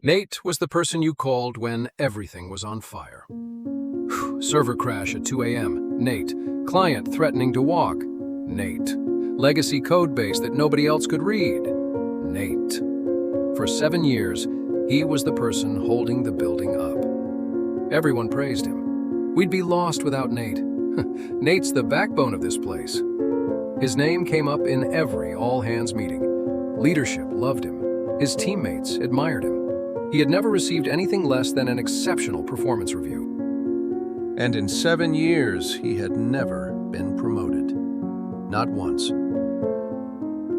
Nate was the person you called when everything was on fire. Server crash at 2 a.m. Nate. Client threatening to walk. Nate. Legacy code base that nobody else could read. Nate. For 7 years, he was the person holding the building up. Everyone praised him. We'd be lost without Nate. Nate's the backbone of this place. His name came up in every all-hands meeting. Leadership loved him. His teammates admired him. He had never received anything less than an exceptional performance review. And in 7 years, he had never been promoted. Not once.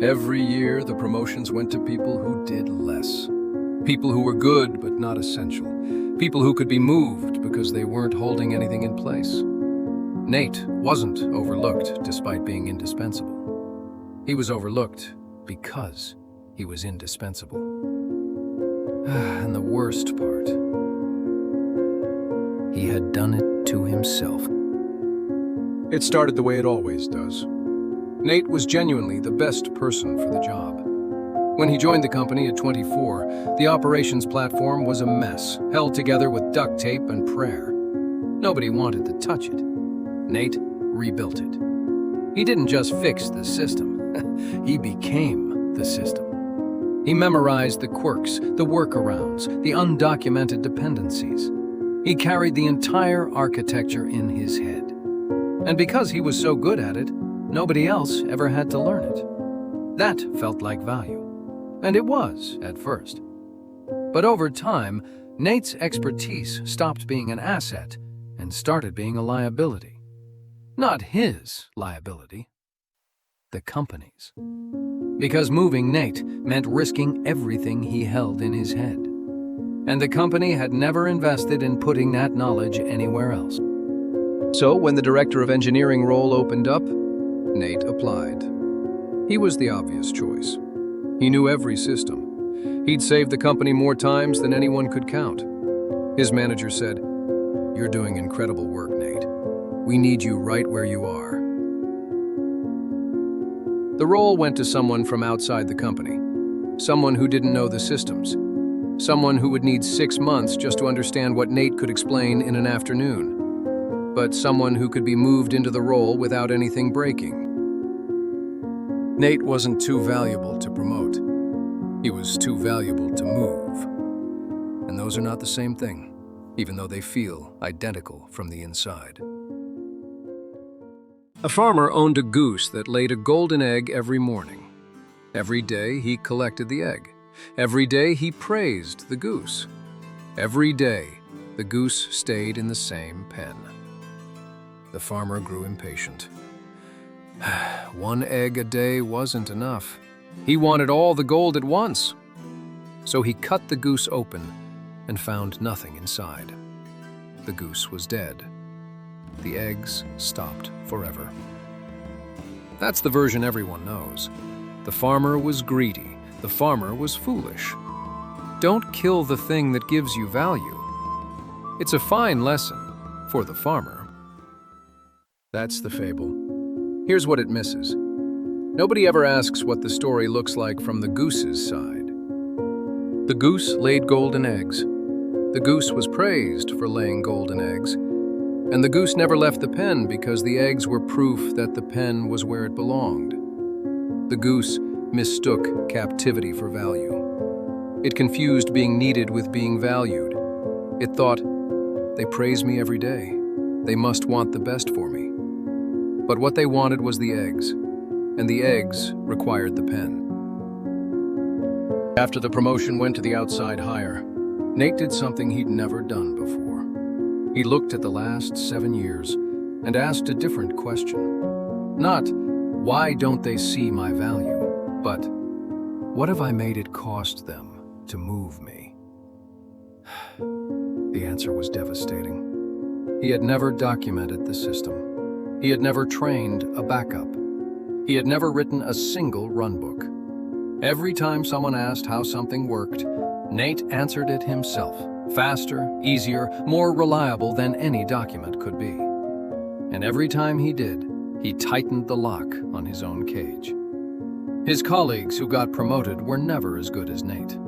Every year, the promotions went to people who did less. People who were good but not essential. People who could be moved because they weren't holding anything in place. Nate wasn't overlooked despite being indispensable. He was overlooked because he was indispensable. And the worst part, he had done it to himself. It started the way it always does. Nate was genuinely the best person for the job. When he joined the company at 24, the operations platform was a mess, held together with duct tape and prayer. Nobody wanted to touch it. Nate rebuilt it. He didn't just fix the system, he became the system. He memorized the quirks, the workarounds, the undocumented dependencies. He carried the entire architecture in his head. And because he was so good at it, nobody else ever had to learn it. That felt like value. And it was at first. But over time, Nate's expertise stopped being an asset and started being a liability. Not his liability, the company's. Because moving Nate meant risking everything he held in his head. And the company had never invested in putting that knowledge anywhere else. So when the director of engineering role opened up, Nate applied. He was the obvious choice. He knew every system. He'd saved the company more times than anyone could count. His manager said, "You're doing incredible work, Nate. We need you right where you are." The role went to someone from outside the company, someone who didn't know the systems, someone who would need 6 months just to understand what Nate could explain in an afternoon, but someone who could be moved into the role without anything breaking. Nate wasn't too valuable to promote. He was too valuable to move. And those are not the same thing, even though they feel identical from the inside. A farmer owned a goose that laid a golden egg every morning. Every day he collected the egg. Every day he praised the goose. Every day the goose stayed in the same pen. The farmer grew impatient. 1 egg a day wasn't enough. He wanted all the gold at once. So he cut the goose open and found nothing inside. The goose was dead. The eggs stopped forever. That's the version everyone knows. The farmer was greedy. The farmer was foolish. Don't kill the thing that gives you value. It's a fine lesson for the farmer. That's the fable. Here's what it misses. Nobody ever asks what the story looks like from the goose's side. The goose laid golden eggs. The goose was praised for laying golden eggs. And the goose never left the pen because the eggs were proof that the pen was where it belonged. The goose mistook captivity for value. It confused being needed with being valued. It thought, they praise me every day. They must want the best for me. But what they wanted was the eggs, and the eggs required the pen. After the promotion went to the outside hire, Nate did something he'd never done before. He looked at the last 7 years and asked a different question. Not, why don't they see my value? But, what have I made it cost them to move me? The answer was devastating. He had never documented the system. He had never trained a backup. He had never written a single runbook. Every time someone asked how something worked, Nate answered it himself. Faster, easier, more reliable than any document could be. And every time he did, he tightened the lock on his own cage. His colleagues who got promoted were never as good as Nate.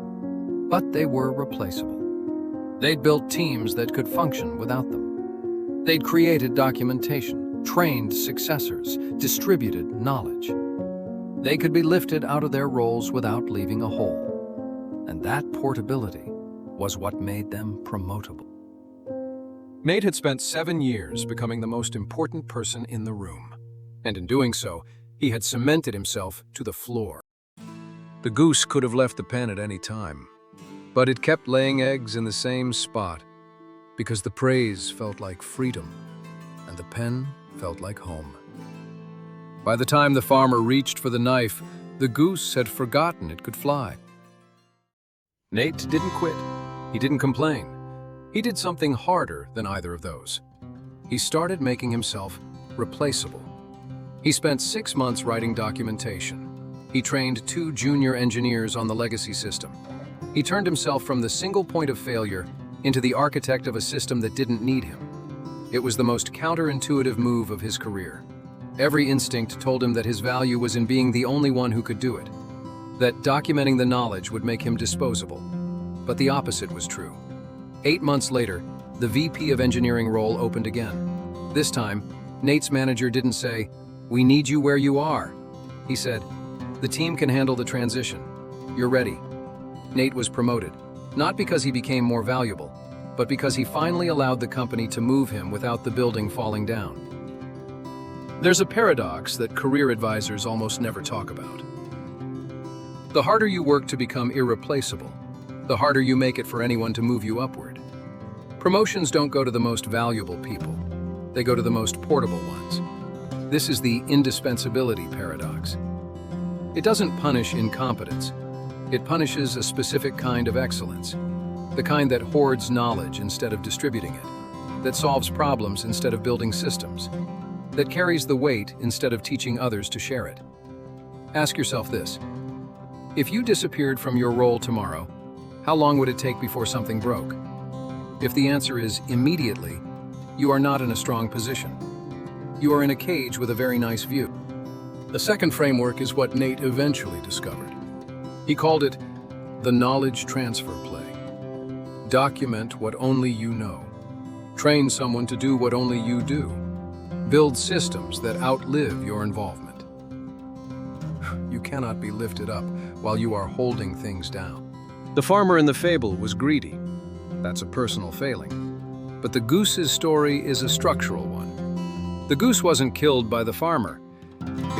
But they were replaceable. They'd built teams that could function without them. They'd created documentation, trained successors, distributed knowledge. They could be lifted out of their roles without leaving a hole. And that portability was what made them promotable. Nate had spent 7 years becoming the most important person in the room. And in doing so, he had cemented himself to the floor. The goose could have left the pen at any time, but it kept laying eggs in the same spot because the praise felt like freedom and the pen felt like home. By the time the farmer reached for the knife, the goose had forgotten it could fly. Nate didn't quit. He didn't complain. He did something harder than either of those. He started making himself replaceable. He spent 6 months writing documentation. He trained 2 junior engineers on the legacy system. He turned himself from the single point of failure into the architect of a system that didn't need him. It was the most counterintuitive move of his career. Every instinct told him that his value was in being the only one who could do it, that documenting the knowledge would make him disposable. But the opposite was true. 8 months later, the VP of engineering role opened again. This time, Nate's manager didn't say, "We need you where you are." He said, "The team can handle the transition. You're ready." Nate was promoted, not because he became more valuable, but because he finally allowed the company to move him without the building falling down. There's a paradox that career advisors almost never talk about. The harder you work to become irreplaceable, the harder you make it for anyone to move you upward. Promotions don't go to the most valuable people. They go to the most portable ones. This is the indispensability paradox. It doesn't punish incompetence. It punishes a specific kind of excellence, the kind that hoards knowledge instead of distributing it, that solves problems instead of building systems, that carries the weight instead of teaching others to share it. Ask yourself this: if you disappeared from your role tomorrow, how long would it take before something broke? If the answer is immediately, you are not in a strong position. You are in a cage with a very nice view. The second framework is what Nate eventually discovered. He called it the knowledge transfer play. Document what only you know. Train someone to do what only you do. Build systems that outlive your involvement. You cannot be lifted up while you are holding things down. The farmer in the fable was greedy. That's a personal failing. But the goose's story is a structural one. The goose wasn't killed by the farmer.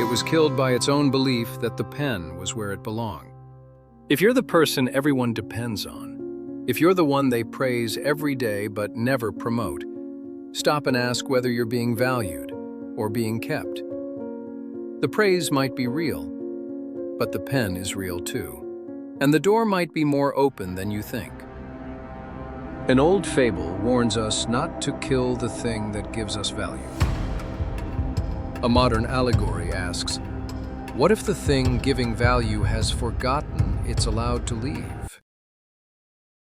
It was killed by its own belief that the pen was where it belonged. If you're the person everyone depends on, if you're the one they praise every day but never promote, stop and ask whether you're being valued or being kept. The praise might be real, but the pen is real too. And the door might be more open than you think. An old fable warns us not to kill the thing that gives us value. A modern allegory asks, what if the thing giving value has forgotten it's allowed to leave?